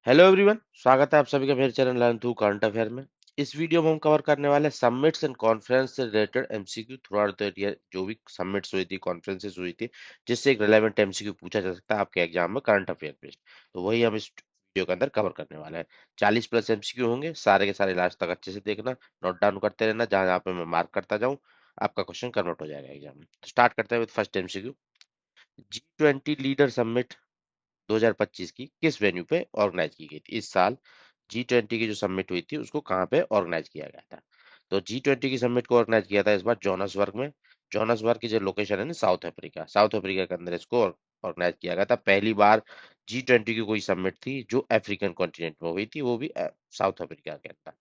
Hello everyone, स्वागत है आप सभी का मेरे channel learn through current affair में। इस वीडियो में हम कवर करने वाले समिट्स एंड कॉन्फ्रेंस से related MCQ through out the year. जो भी समिट्स हुई थी, कॉन्फ्रेंसेस हुई थी, जिससे एक रिलेवेंट एमसीक्यू पूछा जा सकता है आपके एग्जाम में करंट अफेयर पे। तो वही हम इस वीडियो के अंदर कवर करने वाले हैं। 40+ एमसीक्यू होंगे, सारे के सारे लास्ट तक अच्छे से देखना, नोट डाउन करते रहना, जहां जहां पे मैं मार्क करता जाऊं आपका क्वेश्चन कन्वर्ट हो जाएगा एग्जाम में। तो स्टार्ट करते हैं with first MCQ. G20 leader summit 2025 की किस वेन्यू पे ऑर्गेनाइज की गई थी? इस साल G20 की जो समिट हुई थी उसको कहाँ पे ऑर्गेनाइज किया गया था? तो G20 की समिट को ऑर्गेनाइज किया था इस बार जोहान्सबर्ग में। जोहान्सबर्ग की जो लोकेशन है ना, साउथ अफ्रीका, साउथ अफ्रीका के अंदर इसको ऑर्गेनाइज किया गया था। पहली बार G20 की कोई समिट थी जो अफ्रीकन कॉन्टिनेंट में हुई थी, वो भी साउथ अफ्रीका के अंदर।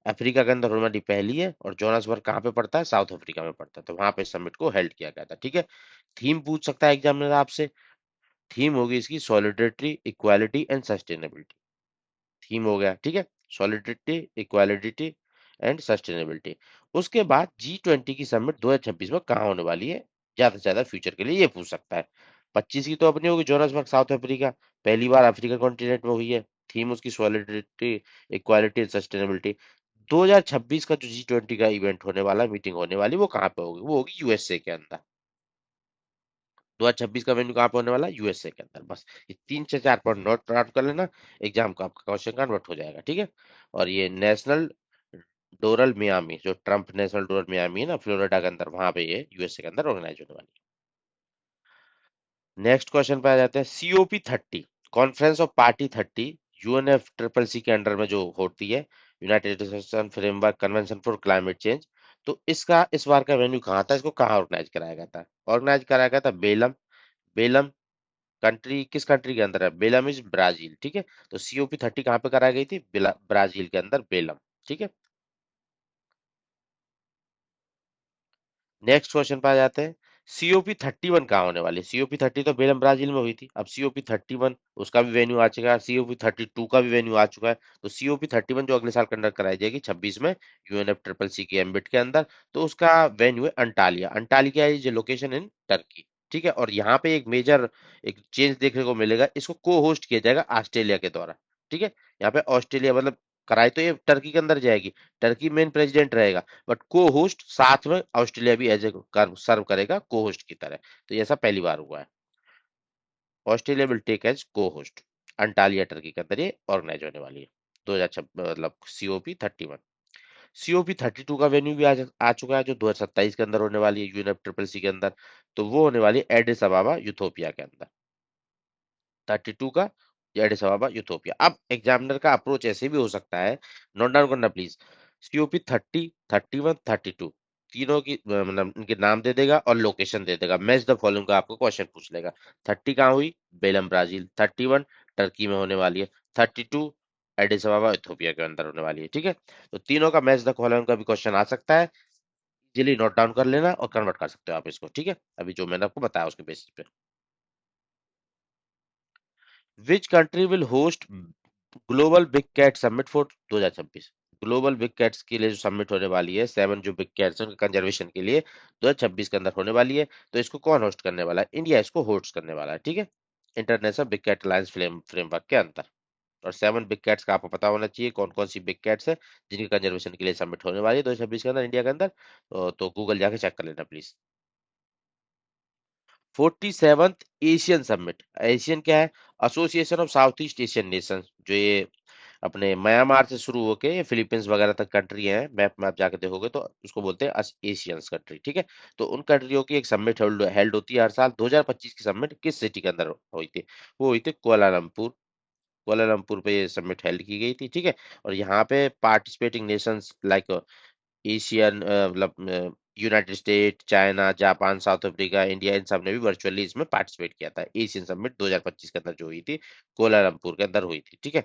अफ्रीका के अंदर होने वाली पहली है, और जोहान्सबर्ग कहाँ पे पड़ता है? साउथ अफ्रीका में पड़ता है। तो वहां पे समिट को हेल्ड किया गया था। ठीक है। थीम पूछ सकता है एग्जामिनर आपसे। थीम होगी इसकी solidarity, equality and sustainability. Theme हो गया, ठीक है, सॉलिडरिटी, इक्वालिटी एंड सस्टेनेबिलिटी। उसके बाद G20 की समिट 2026 में कहाँ होने वाली है ज्यादा से ज्यादा फ्यूचर के लिए, ये पूछ सकता है। 25 की तो अपनी होगी जोहान्सबर्ग, साउथ अफ्रीका, पहली बार अफ्रीका कॉन्टिनेंट में हुई है। थीम उसकी सॉलिडरिटी, इक्वालिटी एंड सस्टेनेबिलिटी। 2026 का जो G20 का इवेंट होने वाला, मीटिंग होने वाली, वो कहाँ पे होगी? वो होगी यूएसए के अंदर। 2026 का वेन्यू कहाँ पे होने वाला है? यूएसए के अंदर। बस ये 3 से 4 पॉइंट नोट आउट कर लेना, एग्जाम का आपका क्वेश्चन कन्वर्ट हो जाएगा। ठीक है। और ये नेशनल डोरल मियामी, जो ट्रम्प नेशनल डोरल मियामी है ना फ्लोरिडा के अंदर, वहां पे ये यूएसए के अंदर ऑर्गेनाइज होने वाली है। नेक्स्ट क्वेश्चन पे आ जाते हैं। COP30, conference of party 30, UNF triple C के अंडर में जो होती है, united nation framework convention for climate change. तो इसका इस बार का वेन्यू कहाँ था? इसको कहाँ ऑर्गेनाइज कराया गया था? ऑर्गेनाइज कराया गया था बेलम। बेलम कंट्री किस कंट्री के अंदर है? Belum is Brazil. ठीक है। तो COP30 कहाँ पे कराई गई थी? ब्राजील के अंदर, बेलम। ठीक है। नेक्स्ट क्वेश्चन पे आ जाते हैं। COP31 कहाँ होने वाली है? COP30 तो बेलम ब्राजील में हुई थी। अब COP31 उसका भी वेन्यू आ चुका है, COP32 का भी वेन्यू आ चुका है। तो COP31 जो अगले साल कंडक्ट कराई जाएगी 26 में, यूएनएफ ट्रिपल सी की एम्बिट के अंदर। तो उसका वेन्यू है Antalya. Antalya is location in Turkey. ठीक है। और यहाँ पे एक मेजर एक चेंज देखने को मिलेगा, इसको को होस्ट किया जाएगा ऑस्ट्रेलिया के द्वारा। ठीक है। यहाँ पे ऑस्ट्रेलिया मतलब कराई तो ये टर्की के अंदर जाएगी, टर्की मेन प्रेसिडेंट रहेगा, बट को होस्ट साथ में ऑस्ट्रेलिया भी एज ए सर्व करेगा को होस्ट की तरह। तो ये ऐसा पहली बार हुआ है। ऑस्ट्रेलिया विल टेक एज को होस्ट। अंटालिया टर्की के अंदर ये ऑर्गेनाइज होने वाली है 2026, मतलब COP31। COP32 का वेन्यू भी आ चुका है, जो 2027 के अंदर होने वाली है, यूएनएफ ट्रिपल सी के अंदर। तो वो होने वाली है एडिस अबाबा, यूथोपिया के अंदर। 32 का एडिस अबाबा, यूथोपिया। अब एग्जामिनर का अप्रोच ऐसे भी हो सकता है, नोट डाउन करना प्लीज। COP30, 31, 32, तीनों की मतलब इनके नाम दे देगा और लोकेशन दे देगा। मैच द फॉलोइंग का आपको क्वेश्चन पूछ लेगा। 30 कहाँ हुई? बेलम ब्राजील। 31 टर्की में होने वाली है। 32 एडिस अबाबा इथोपिया के अंदर होने वाली है। ठीक है। तो तीनों का मैच द फॉलोइंग का भी क्वेश्चन आ सकता है। इजीली नोट डाउन कर लेना और कन्वर्ट कर सकते हो आप इसको। ठीक है। अभी जो मैंने आपको बताया उसके बेसिस पे। Which country will host global big cat summit for 2026? Global big cats के लिए जो समिट होने वाली है, 7 जो बिग कैट्स हैं उनके कंजर्वेशन के लिए 2026 के अंदर होने वाली है। तो इसको कौन होस्ट करने वाला है? इंडिया इसको होस्ट करने वाला है। ठीक है। International big cat alliance framework के अंदर। और 7 बिग कैट्स का आपको पता होना चाहिए कौन कौन सी बिग कैट्स है जिनके कंजर्वेशन के लिए समिट होने वाली है 2026 के अंदर इंडिया के अंदर। तो गूगल जाके चेक कर लेना please. 47th Asian summit. Asian क्या है? Association of South East Asian nation. जो ये अपने म्यांमार से शुरू होके ये फिलीपींस वगैरह तक कंट्री है, मैप में आप जाके देखोगे तो उसको बोलते हैं एशियंस कंट्री। ठीक है। तो उन कंट्रियों की एक समिट हेल्ड होती है हर साल। 2025 की समिट किस सिटी के अंदर हुई थी? वो हुई थी कुआलालंपुर। कुआलालंपुर पे ये समिट हेल्ड की गई थी। ठीक है। और यहाँ पे पार्टिसिपेटिंग नेशंस लाइक एशियन मतलब United State, China, Japan, South Africa, India, इन सब ने भी वर्चुअली इसमें पार्टिसिपेट किया था। एशियन समिट 2025 के अंदर जो हुई थी, कोलालमपुर के अंदर हुई थी। ठीक है।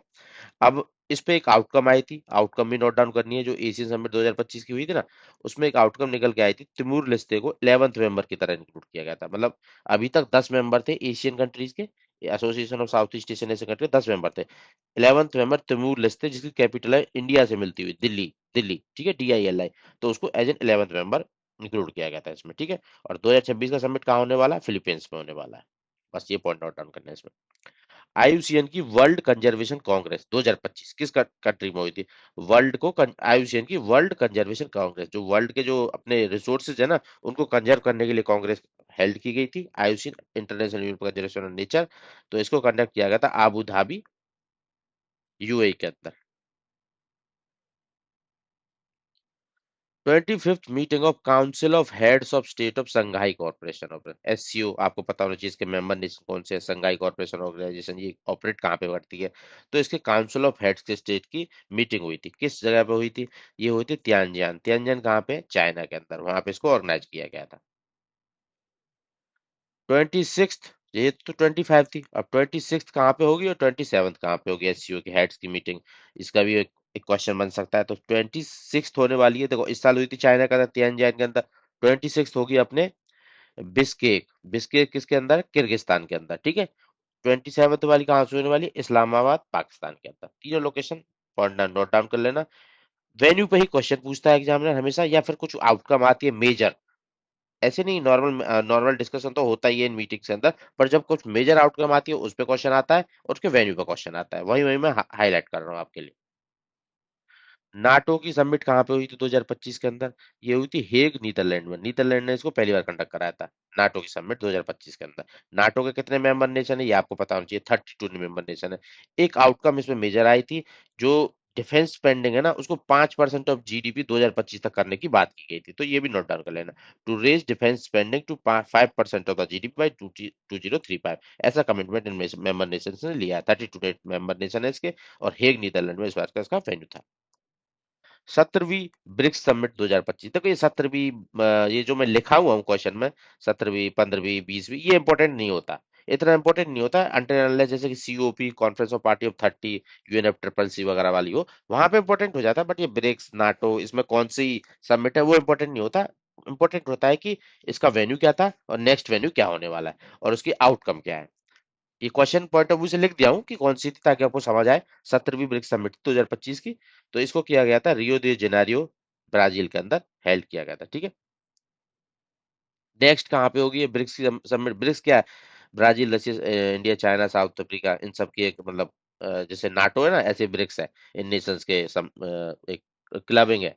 अब इस पे एक आउटकम आई थी, आउटकम भी नोट डाउन करनी है। जो एशियन समिट 2025 की हुई थी ना, उसमें एक आउटकम निकल के आई थी, तिमूर लेस्ते को 11th मेंबर की तरह इंक्लूड किया गया था। मतलब अभी तक 10 मेंबर थे एशियन कंट्रीज के, association of South East Asian country के 10 मेंबर थे। 11th मेंबर तिमूर लेस्ते, जिसकी कैपिटल है इंडिया से मिलती हुई दिल्ली। दिल्ली, ठीक है, DILI। तो उसको as an 11th member include किया गया था इसमें। ठीक है। और 2026 का समिट कहाँ होने वाला है? फिलीपींस में होने वाला है। बस ये पॉइंट नोट डाउन करना है इसमें। आईयूसीएन की वर्ल्ड कंजर्वेशन कांग्रेस 2025 किस कंट्री में हुई थी? आईयूसीएन की वर्ल्ड कंजर्वेशन कांग्रेस, जो वर्ल्ड के जो अपने रिसोर्सेज है ना, उनको कंजर्व करने के लिए कांग्रेस हेल्ड की गई थी, IUCN international union for conservation of nature. तो इसको कंडक्ट किया गया था आबू धाबी, यूएई के अंदर। 25th meeting of council of heads of state of Shanghai corporation of SCO, आपको पता होना चाहिए इसके मेंबर नेशन कौन से हैं। संघाई कॉर्पोरेशन ऑर्गेनाइजेशन ये ऑपरेट कहाँ पे करती है? तो इसके काउंसिल ऑफ हेड्स के स्टेट की मीटिंग हुई थी, किस जगह पे हुई थी? ये हुई थी तियानजियान। तियानजियान कहाँ पे? चाइना के अंदर, वहां पे इसको ऑर्गेनाइज किया गया था। 26th, ये तो 25 थी, अब 26th कहाँ पे होगी और 27th कहाँ पे होगी एससीओ के हेड्स की मीटिंग? इसका भी एक क्वेश्चन बन सकता है। तो 26th होने वाली है, देखो इस साल हुई थी चाइना के अंदर तियानजियान के अंदर। 26th होगी अपने बिस्केक। बिस्केक किसके अंदर? किर्गिस्तान के अंदर, ठीक है। 27th वाली कहाँ से होने वाली है? इस्लामाबाद पाकिस्तान के अंदर। तीनों लोकेशन पॉइंट नोट डाउन कर लेना। वेन्यू पे ही क्वेश्चन पूछता है एग्जामिनर हमेशा, या फिर कुछ आउटकम आती है मेजर, ऐसे नहीं। नॉर्मल नॉर्मल डिस्कशन तो होता ही है इन मीटिंग के अंदर, पर जब कुछ मेजर आउटकम आती है उस पे क्वेश्चन आता है और उसके वेन्यू पे क्वेश्चन आता है, वही वही मैं हाईलाइट कर रहा हूँ आपके लिए। नाटो की समिट कहाँ पे हुई थी 2025 के अंदर? ये हुई थी हेग, नीदरलैंड में। नीदरलैंड ने इसको पहली बार कंडक्ट कराया था, नाटो की समिट 2025 के अंदर। नाटो के कितने मेंबर नेशन है ये आपको पता होना चाहिए, 32 मेंबर नेशन है। एक आउटकम इसमें मेजर आई थी, जो डिफेंस स्पेंडिंग है ना, उसको 5% ऑफ जीडीपी 2025 तक करने की बात की गई थी। तो ये भी नोट डाउन कर लेना, to raise defence spending to 5% of the GDP by 2035। ऐसा कमिटमेंट इन मेंबर नेशन ने लिया है। 32 मेंबर नेशन है इसके, और हेग नीदरलैंड में इस बार का इसका वेन्यू था। 17वीं ब्रिक्स समिट 2025। देखो ये 17वीं, ये जो मैं लिखा हुआ हूँ क्वेश्चन में, 17वीं, 15वीं, 20वीं, ये इंपॉर्टेंट नहीं होता, इतना इंपॉर्टेंट नहीं होता अनटिल अनलेस जैसे कि COP, conference of party of 30, UNF triple C वगैरह वाली हो, वहां पे इंपॉर्टेंट हो जाता है। बट ये ब्रिक्स, नाटो, इसमें कौन सी समिट है वो इंपॉर्टेंट नहीं होता। इंपॉर्टेंट होता है कि इसका वेन्यू क्या था और नेक्स्ट वेन्यू क्या होने वाला है और उसकी आउटकम क्या है। ये क्वेश्चन पॉइंट ऑफ व्यू से लिख दिया हूँ कि कौन सी थी, ताकि आपको समझ आए। 17वीं ब्रिक्स समिट 2025 की। तो इसको किया गया था रियो दे जेनेरियो, ब्राजील के अंदर हेल्ड किया गया था, ठीक है। नेक्स्ट कहाँ पे होगी ये ब्रिक्स की समिट? ब्रिक्स क्या है? Brazil, Russia, India, China, South Africa, इन सब की एक मतलब जैसे नाटो है ना, ऐसे ब्रिक्स है। इन नेशंस के एक क्लबिंग है,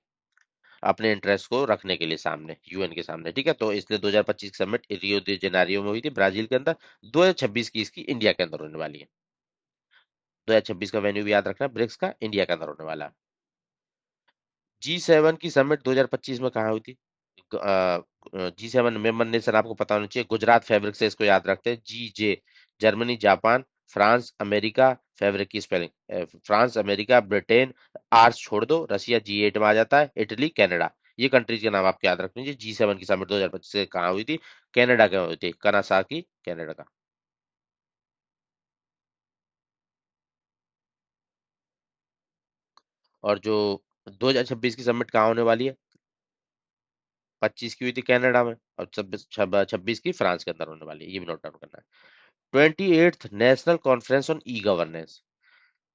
अपने इंटरेस्ट को रखने के लिए सामने, यूएन के सामने, ठीक है। तो इसलिए 2025 की समिट रियो दे जेनेरियो में हुई थी, ब्राजील के अंदर। 2026 की इसकी इंडिया के अंदर होने वाली है। 2026 का वेन्यू भी याद रखना, ब्रिक्स का इंडिया के अंदर होने वाला है। G7 की समिट 2025 में कहाँ हुई थी? G7 मेंबर नेशन आपको पता होना चाहिए। गुजरात फैब्रिक से इसको याद रखते हैं, GJ। Germany, Japan, France, America. Fabric की स्पेलिंग फ्रांस, अमेरिका, ब्रिटेन। आर्स छोड़ दो, रशिया G8 में आ जाता है, इटली, कनाडा। ये कंट्रीज के नाम आपको याद रखने चाहिए। G7 की समिट 2025 से कहाँ हुई थी? कनाडा के हुई थी, कनासाकी, कनाडा का। और जो 2026 की समिट कहाँ होने वाली है? 25 की हुई थी कनाडा में, और 26 की फ्रांस के अंदर होने वाली है, ये भी नोट डाउन करना है। 28th national conference on e governance.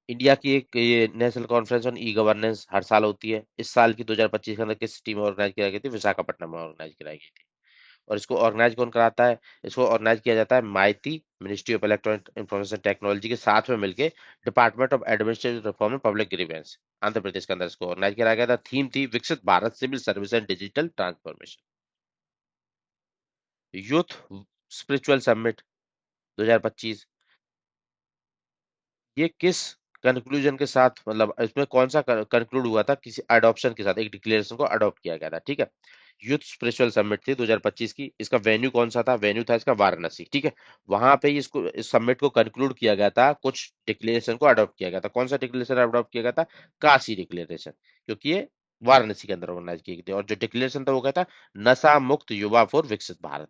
India की एक ये national conference on e governance हर साल होती है। इस साल की 2025 के अंदर किस सिटी में ऑर्गेनाइज कराई गई थी? विशाखापट्टनम में ऑर्गेनाइज कराई गई थी। और इसको ऑर्गेनाइज कौन कराता है? इसको ऑर्गेनाइज किया जाता है MeitY, ministry of electronic information technology के साथ में मिलके, department of administrative reform and public grievance, Andhra Pradesh के अंदर इसको ऑर्गेनाइज कराया गया था। थीम थी विकसित Bharat, civil service and digital transformation. Youth spiritual summit 2025, ये किस कंक्लूजन के साथ, मतलब इसमें कौन सा कंक्लूड हुआ था? किसी अडॉप्शन के साथ, एक डिक्लेरेशन को अडॉप्ट किया गया था, ठीक है। यूथ स्पिरिचुअल समिट थी 2025 की। इसका वेन्यू कौन सा था? वेन्यू था इसका वाराणसी, ठीक है। वहां पे इसको, इस समिट को कंक्लूड किया गया था, कुछ डिक्लेरेशन को अडॉप्ट किया गया था। कौन सा डिक्लेरेशन अडॉप्ट किया गया था? काशी डिक्लेरेशन, क्योंकि ये वाराणसी के अंदर ऑर्गेनाइज की गई थी। और जो डिक्लेरेशन था वो क्या था? नशा मुक्त युवा फॉर विकसित भारत,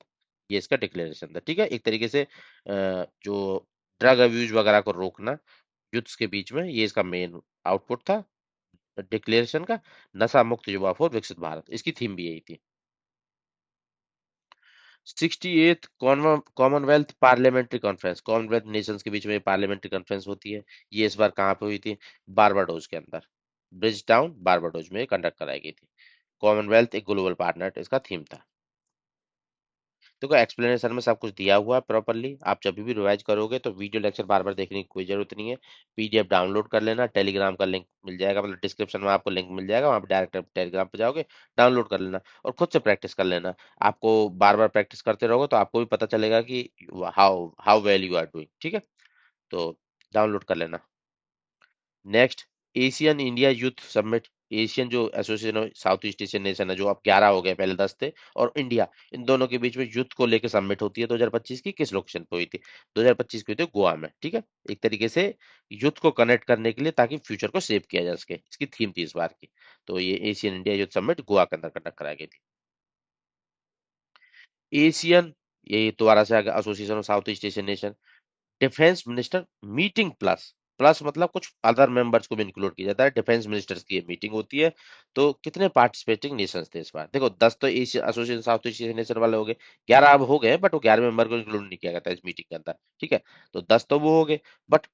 ये इसका डिक्लेरेशन था, ठीक है। एक तरीके से जो ड्रग अब्यूज वगैरह को रोकना युद्ध के बीच में, ये इसका मेन आउटपुट था डिक्लेरेशन का। नशा मुक्त युवा फॉर विकसित भारत, इसकी थीम भी यही थी। 68th Commonwealth parliamentary conference, Commonwealth Nations के बीच में पार्लियामेंट्री कॉन्फ्रेंस होती है। ये इस बार कहाँ पे हुई थी? बारबाडोस के अंदर, ब्रिज टाउन बारबाडोस में कंडक्ट कराई गई थी। कॉमनवेल्थ एक ग्लोबल पार्टनर, इसका थीम था। देखो एक्सप्लेनेशन में सब कुछ दिया हुआ है प्रॉपरली। आप जब भी रिवाइज करोगे तो वीडियो लेक्चर बार बार देखने की कोई जरूरत नहीं है। पीडीएफ डाउनलोड कर लेना, टेलीग्राम का लिंक मिल जाएगा, मतलब डिस्क्रिप्शन में आपको लिंक मिल जाएगा, वहाँ पे डायरेक्ट टेलीग्राम पे जाओगे, डाउनलोड कर लेना और खुद से प्रैक्टिस कर लेना। आपको बार बार प्रैक्टिस करते रहोगे तो आपको भी पता चलेगा कि how how well you are doing. ठीक है, तो डाउनलोड कर लेना। Next, ASEAN India youth summit. ASEAN जो association of South East Asian nation है, जो अब 11 हो गए, पहले 10 थे, और इंडिया, इन दोनों के बीच में यूथ को लेकर समिट होती है 2025 की। किस लोकेशन पे हुई थी? 2025 की हुई थी गोवा में। ठीक है, एक तरीके से यूथ को कनेक्ट करने के लिए, ताकि फ्यूचर को सेव किया जा सके, इसकी थीम थी इस बार की। तो ये Asian India youth summit Goa के अंदर कंडक्ट कराई गई थी। एशियन, ये दोबारा से association of South East Asian nation, defence minister meeting plus, plus मतलब कुछ अदर मेंबर्स को भी इंक्लूड किया जाता है। डिफेंस मिनिस्टर्स की ये मीटिंग होती है। तो कितने पार्टिसिपेटिंग नेशंस थे इस बार? देखो 10 तो Asia association south Asian nation वाले हो गए, 11 अब हो गए, बट वो 11 मेंबर को इंक्लूड नहीं किया गया था इस मीटिंग के अंदर। ठीक है, तो 10 तो वो हो गए, बट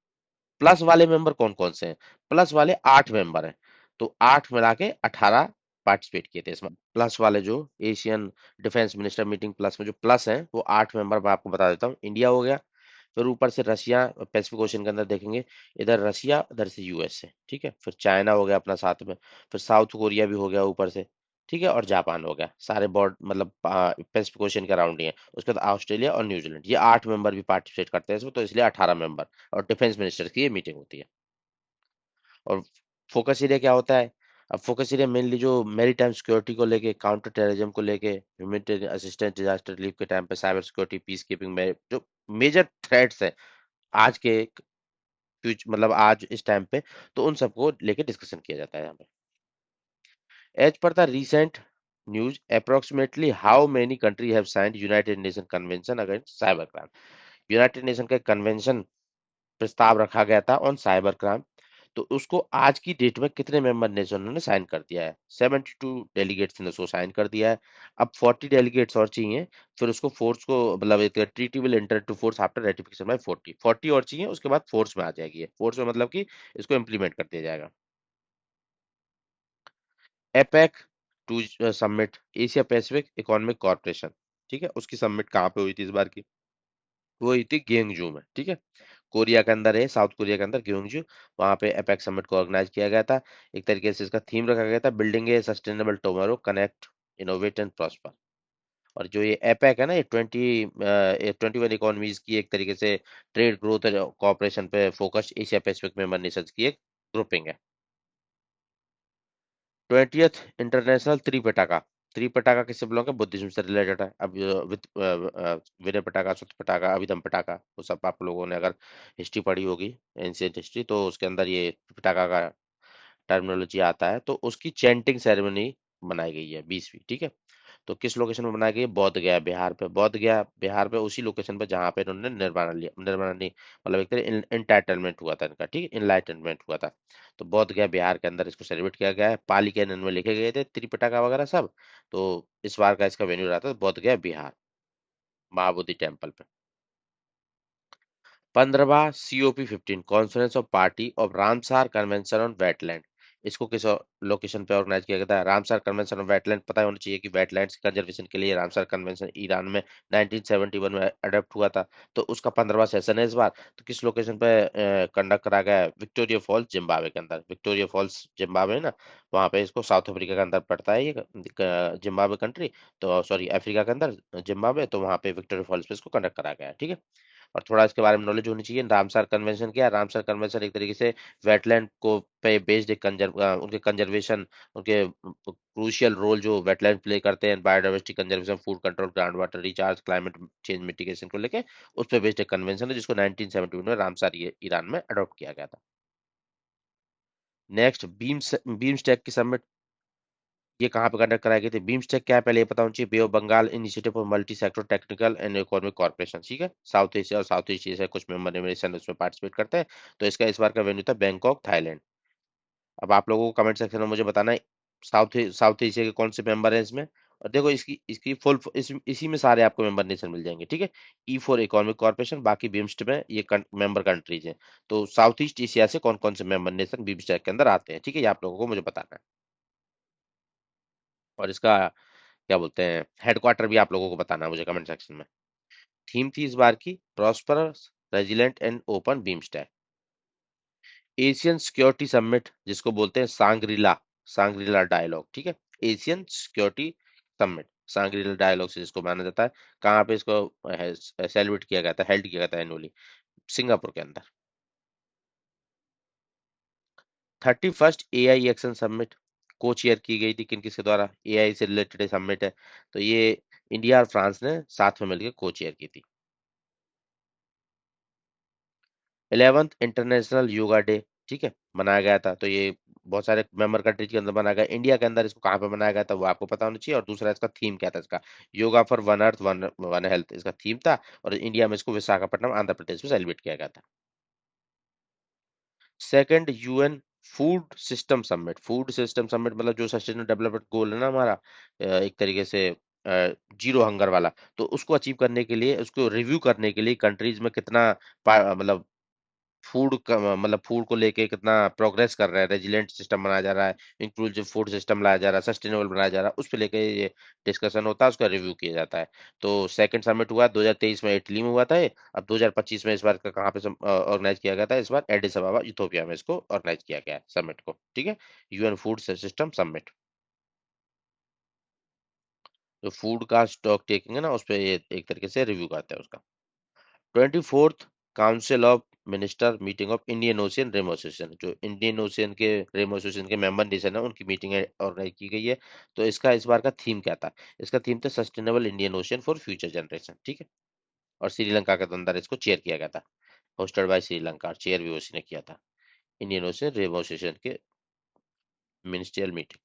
प्लस वाले मेंबर कौन कौन से हैं? प्लस वाले 8 मेंबर हैं। तो 8 मिला के 18 पार्टिसिपेट किए थे इसमें। प्लस वाले जो Asian defence minister meeting plus में जो प्लस हैं, वो 8 मेंबर मैं आपको बता देता हूँ। इंडिया हो गया, फिर ऊपर से रशिया, पैसिफिक ओशन के अंदर देखेंगे, इधर रशिया, उधर से यूएसए। ठीक है, फिर चाइना हो गया अपना साथ में, फिर साउथ कोरिया भी हो गया ऊपर से। ठीक है, और जापान हो गया। सारे बॉर्ड मतलब पैसिफिक ओशन के अराउंड ही है। उसके बाद ऑस्ट्रेलिया और न्यूजीलैंड, ये 8 मेंबर भी पार्टिसिपेट करते हैं इसमें, तो इसलिए 18 मेंबर। और डिफेंस मिनिस्टर की ये मीटिंग होती है। और फोकस एरिया क्या होता है? अब फोकस एरिया मेनली जो मेरी टाइम सिक्योरिटी को लेके, काउंटर टेररिज्म को लेके, ह्यूमैनिटेरियन असिस्टेंस, डिजास्टर रिलीफ के टाइम पे, साइबर सिक्योरिटी, पीस कीपिंग में जो मेजर थ्रेट्स है आज के मतलब आज इस टाइम पे, तो उन सबको लेके डिस्कशन किया जाता है यहाँ पे। As per the recent news, approximately how many country have signed united nation convention against cyber crime. United nation का कन्वेंशन प्रस्ताव रखा गया था ऑन साइबर क्राइम। तो उसको आज की डेट में कितने मेंबर नेशनों ने साइन कर दिया है? 72 डेलीगेट्स ने उसको साइन कर दिया है। अब 40 डेलीगेट्स और चाहिए, फिर उसको फोर्स को, मतलब एक treaty will enter to force after ratification by 40 और चाहिए, उसके बाद फोर्स में आ जाएगी। फोर्स में मतलब कि इसको इम्प्लीमेंट कर दिया जाएगा। APEC two summit, Asia Pacific economic corporation. ठीक है, उसकी समिट कहाँ पे हुई थी इस बार की? वो हुई थी ग्वांगजू में। ठीक है, कोरिया के अंदर है, साउथ कोरिया के अंदर ग्वांगजू। वहां पे एपेक समिट को ऑर्गेनाइज किया गया था। एक तरीके से इसका थीम रखा गया था, building A sustainable tomorrow, connect, innovate and prosper. और जो ये एपेक है ना, ये 21 इकोनॉमीज की एक तरीके से ट्रेड ग्रोथ और कॉपरेशन पे focus Asia Pacific member Nations की एक ग्रुपिंग है। 20th international Tripitaka. त्रिपिटका किससे बिलोंग है? बुद्धिज्म से रिलेटेड है। अब विनय पिटका, सुत पिटका, अभिधम पिटका, वो सब आप लोगों ने अगर हिस्ट्री पढ़ी होगी, एंशियंट हिस्ट्री, तो उसके अंदर ये पिटका का टर्मिनोलॉजी आता है। तो उसकी चैंटिंग सेरेमनी बनाई गई है 20वीं। ठीक है, तो किस लोकेशन में बनाई गई है? बोध गया बिहार पे। बोध गया बिहार पे उसी लोकेशन पे जहाँ पे इन्होंने निर्वाणा लिया, निर्वाणा नहीं, मतलब एक तरह इंटाइटलमेंट हुआ था इनका। ठीक है, इनलाइटनमेंट हुआ था। तो बोध गया बिहार के अंदर इसको सेलिब्रेट किया गया है। पाली कैनन में लिखे गए थे त्रिपिटका वगैरह सब। तो इस बार का इसका वेन्यू रहा था बोध गया बिहार, महाबोधि टेम्पल पे। 15वां COP15 conference of party of Ramsar convention on wetland, इसको किस लोकेशन पे ऑर्गेनाइज किया गया था? Ramsar convention on wetland. पता होना चाहिए कि वेटलैंड्स कंजर्वेशन के लिए रामसार कन्वेंशन ईरान में 1971 में अडॉप्ट हुआ था। तो उसका 15वां सेशन है इस बार। तो किस लोकेशन पे कंडक्ट करा गया है? विक्टोरिया फॉल्स जिम्बाब्वे के अंदर। विक्टोरिया फॉल्स जिम्बाब्वे है ना, वहाँ पे इसको, साउथ अफ्रीका के अंदर पड़ता है ये जिम्बाब्वे कंट्री, तो सॉरी अफ्रीका के अंदर जिम्बाब्वे, तो वहाँ पे विक्टोरिया फॉल्स पे इसको कंडक्ट करा गया है। ठीक है, और थोड़ा इसके बारे में नॉलेज होनी चाहिए। रामसर कन्वेंशन क्या है? रामसर कन्वेंशन एक तरीके से वेटलैंड को पे बेस्ड एक उनके कंजर्वेशन, उनके क्रूशियल रोल जो वेटलैंड प्ले करते हैं, biodiversity conservation, food control, ground water recharge, climate change mitigation को लेके, उस पे बेस्ड एक कन्वेंशन है, जिसको 1971 में रामसर ये ईरान में अडॉप्ट किया गया था। नेक्स्ट, बीम्सटेक की समिट, ये कहाँ पे कंडक्ट कराई गई थी? बीम्सटेक क्या है पहले ये पता होना चाहिए। Bay of Bengal initiative for multi sector technical and economic corporation. ठीक है, साउथ एशिया और साउथ ईस्ट एशिया कुछ मेंबर नेशन उसमें पार्टिसिपेट करते हैं। तो इसका इस बार का वेन्यू था बैंकॉक, थाईलैंड। अब आप लोगों को कमेंट सेक्शन में मुझे बताना है साउथ एशिया के कौन से मेंबर हैं इसमें। और देखो इसकी इसकी फुल इसी में सारे आपको मेंबर नेशन मिल जाएंगे। ठीक है, ई फॉर इकोनॉमिक कॉर्पोरेशन, बाकी बिम्स्ट में ये मेंबर कंट्रीज हैं। तो साउथ ईस्ट एशिया से कौन कौन से मेंबर नेशन बिम्स्टेक के अंदर आते हैं, ठीक है, ये आप लोगों को मुझे बताना है। और इसका क्या बोलते हैं हेडक्वार्टर भी आप लोगों को बताना है मुझे कमेंट सेक्शन में। थीम थी इस बार की prosperous, resilient and open BIMSTEC. Asian security summit जिसको बोलते हैं सांग्रीला, सांग्रीला डायलॉग, ठीक है। Asian security summit, Shangri-La dialogue से जिसको माना जाता है, कहाँ पे इसको सेलिब्रेट किया गया था, हेल्ड किया गया था एनुअली, सिंगापुर के अंदर। 31st एआई एक्शन समिट को चेयर की गई थी, किन किसके द्वारा, एआई से रिलेटेड समिट है, तो ये इंडिया और फ्रांस ने साथ में मिलकर को चेयर की थी। 11th इंटरनेशनल योगा डे, ठीक है, मनाया गया था, तो ये बहुत सारे मेंबर कंट्रीज के अंदर मनाया गया। इंडिया के अंदर इसको कहाँ पे मनाया गया था वो आपको पता होना चाहिए, और दूसरा इसका थीम क्या था, इसका yoga for one earth one one health इसका थीम था, और इंडिया में इसको विशाखापट्टनम आंध्र प्रदेश में सेलिब्रेट किया गया था। Second UN food system summit, food system summit मतलब जो सस्टेनेबल डेवलपमेंट गोल है ना हमारा, एक तरीके से जीरो हंगर वाला, तो उसको अचीव करने के लिए, उसको रिव्यू करने के लिए कंट्रीज में कितना मतलब फूड का मतलब फूड को लेके कितना प्रोग्रेस कर रहा है, रेजिलेंट सिस्टम बनाया जा रहा है, इंक्लूसिव फूड सिस्टम लाया जा रहा है, सस्टेनेबल बनाया जा रहा है, उस पे लेके ये डिस्कशन होता है, उसका रिव्यू किया जाता है। तो सेकंड समिट हुआ 2023 में इटली में हुआ था ये, अब 2025 में इस बार का कहाँ पे ऑर्गेनाइज किया गया था, इस बार एडिस अबाबा इथोपिया में इसको ऑर्गेनाइज किया गया है समिट को, ठीक है। यूएन फूड सिस्टम समिट, जो फूड का स्टॉक टेकिंग है ना उस पर ये एक तरीके से रिव्यू करता है उसका। 24th council of minister meeting of Indian ocean rim association, जो इंडियन ओशियन के रेम एसोसिएशन के मेंबर नेशन है उनकी मीटिंग ऑर्गेनाइज की गई है। तो इसका इस बार का थीम क्या था, इसका थीम था sustainable Indian ocean for future generation, ठीक है। और श्रीलंका के अंदर इसको चेयर किया गया था, होस्टेड बाय श्रीलंका, और चेयर भी उसी ने किया था, इंडियन ओशियन रेम एसोसिएशन के मिनिस्ट्रियल मीटिंग।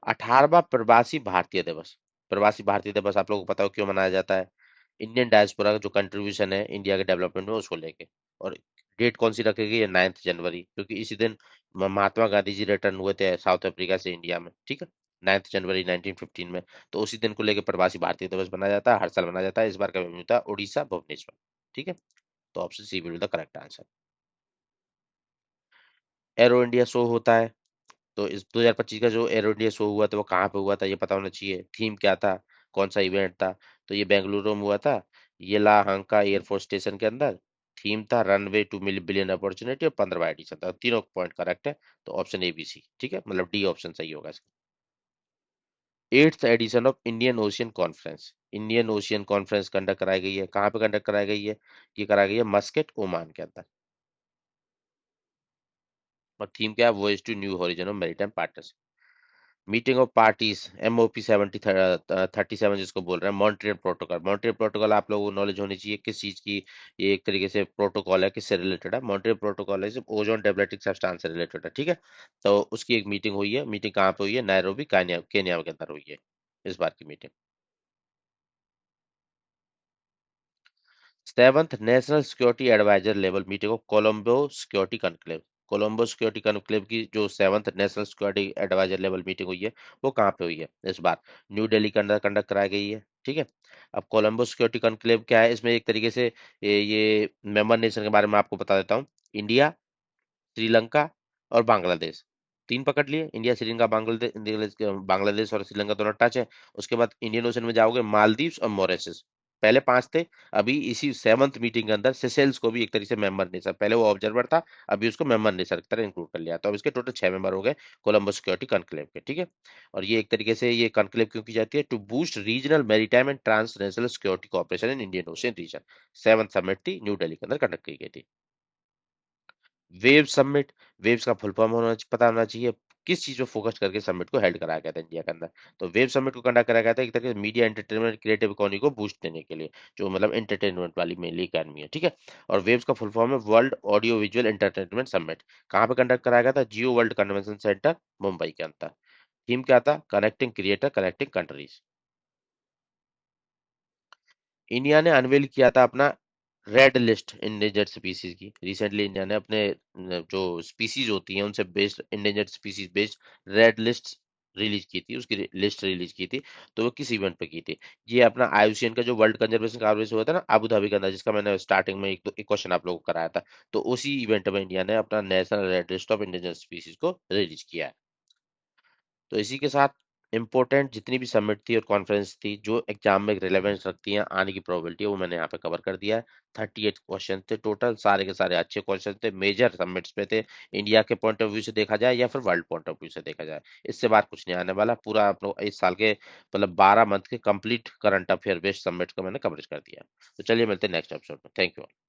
18वां प्रवासी भारतीय दिवस, प्रवासी भारतीय दिवस आप लोगों को पता हो क्यों मनाया जाता है, इंडियन डायस्पोरा का जो कंट्रीब्यूशन है इंडिया के डेवलपमेंट में उसको लेके। और डेट कौन सी रखी गई है, 9 जनवरी, क्योंकि इसी दिन महात्मा गांधी जी रिटर्न हुए थे साउथ अफ्रीका से इंडिया में, ठीक है, 9 जनवरी 1915 में। तो उसी दिन को लेकर प्रवासी भारतीय दिवस मनाया जाता है, हर साल मनाया जाता है। इस बार का वेन्यू था उड़ीसा भुवनेश्वर, ठीक है। तो option C will be the correct answer. Aero India show होता है, तो इस 2025 का जो एरो इंडिया शो हुआ था वो कहाँ पे हुआ था ये पता होना चाहिए, थीम क्या था, कौन सा इवेंट था। तो ये बेंगलुरु में हुआ था, ये लाहंका एयरफोर्स स्टेशन के अंदर। थीम था रनवे टू बिलियन अपॉर्चुनिटी, और 15वां एडिशन था, तीनों पॉइंट करेक्ट है। तो ऑप्शन ए बी सी, ठीक है, मतलब डी ऑप्शन सही होगा इसका। 8th edition of Indian ocean conference, Indian ocean conference conduct कराई गई है, कहाँ पे कंडक्ट कराई गई है, ये कराई गई है मस्कट ओमान के अंदर। और थीम क्या है, voice to new horizon of maritime partnership. Meeting of parties MOP 37 जिसको बोल रहे हैं, मॉन्ट्रियल प्रोटोकॉल, मॉन्ट्रियल प्रोटोकॉल आप लोगों को नॉलेज होनी चाहिए किस चीज की, ये एक तरीके से प्रोटोकॉल है, किससे रिलेटेड है, मॉन्ट्रियल प्रोटोकॉल है सिर्फ ओजोन डेब्लेटिक सब्सटेंस से रिलेटेड है, ठीक है। तो उसकी एक मीटिंग हुई है, मीटिंग कहाँ पे हुई है, नैरोबी केन्या, केन्या के अंदर हुई है इस बार की meeting. 7th national security adviser level meeting of Colombo security conclave, Colombo security conclave की जो 7th national security adviser level meeting हुई है वो कहाँ पे हुई है इस बार, न्यू दिल्ली के अंदर कंडक्ट कराई गई है, ठीक है। अब कोलंबो सिक्योरिटी कॉन्क्लेव क्या है, इसमें एक तरीके से ये मेंबर नेशन के बारे में आपको बता देता हूँ। इंडिया, श्रीलंका और बांग्लादेश, तीन पकड़ लिए, इंडिया श्रीलंका बांग्लादेश, बांग्लादेश और श्रीलंका दोनों टच है। उसके बाद इंडियन ओशन में जाओगे मालदीव्स और मॉरिशस, पहले पांच थे। अभी इसी 7th मीटिंग के अंदर सेशेल्स को भी एक तरीके से मेंबर नेशन, पहले वो ऑब्जर्वर था, अभी उसको मेंबर नेशन की तरह इंक्लूड कर लिया, तो अब इसके टोटल 6 मेंबर हो गए कोलंबो सिक्योरिटी कॉन्क्लेव के, ठीक है। और ये एक तरीके से ये कॉन्क्लेव क्यों की जाती है, to boost regional maritime and transnational security cooperation in Indian ocean region. 7th summit थी, न्यू दिल्ली के अंदर कंडक्ट की गई थी। वेव समिट, वेव्स का फुल फॉर्म पता होना चाहिए, किस चीज पे फोकस करके समिट को हेल्ड कराया गया था इंडिया के अंदर। तो वेव समिट को कंडक्ट कराया गया था एक तरह से मीडिया एंटरटेनमेंट क्रिएटिव इकोनॉमी को बूस्ट देने के लिए, जो मतलब एंटरटेनमेंट वाली मेनली इकोनॉमी है, ठीक है। और वेव्स का फुल फॉर्म है world audio visual entertainment summit, कहाँ पे कंडक्ट कराया गया था, जियो वर्ल्ड कन्वेंशन सेंटर मुंबई के अंदर। थीम क्या था, connecting creator connecting countries. India ने अनवेल किया था अपना रेड लिस्ट इंडेंजर्ड स्पीसीज की, रिसेंटली इंडिया ने अपने जो स्पीसीज होती हैं उनसे based endangered species based red list release की थी, उसकी लिस्ट रिलीज की थी। तो वो किस इवेंट पे की थी, ये अपना आईयूसीएन का जो वर्ल्ड कंजर्वेशन कॉन्फ्रेंस हुआ था ना अबू धाबी के अंदर, जिसका मैंने स्टार्टिंग में एक क्वेश्चन आप लोगों को कराया था, तो उसी इवेंट में इंडिया ने अपना national red list of endangered species को रिलीज किया है। तो इसी के साथ इंपॉर्टेंट जितनी भी समिट थी और कॉन्फ्रेंस थी जो एग्जाम में रिलेवेंस रखती हैं, आने की प्रोबेबिलिटी है, वो मैंने यहाँ पे कवर कर दिया है। 38 क्वेश्चन थे टोटल, सारे के सारे अच्छे क्वेश्चन थे, मेजर समिट्स पे थे। इंडिया के पॉइंट ऑफ व्यू से देखा जाए या फिर वर्ल्ड पॉइंट ऑफ व्यू से देखा जाए, इससे बात कुछ नहीं आने वाला। पूरा आप लोग इस साल के मतलब 12 मंथ के complete current affair based summit का मैंने कवरेज कर दिया। तो चलिए मिलते हैं नेक्स्ट एपिसोड में। Thank you.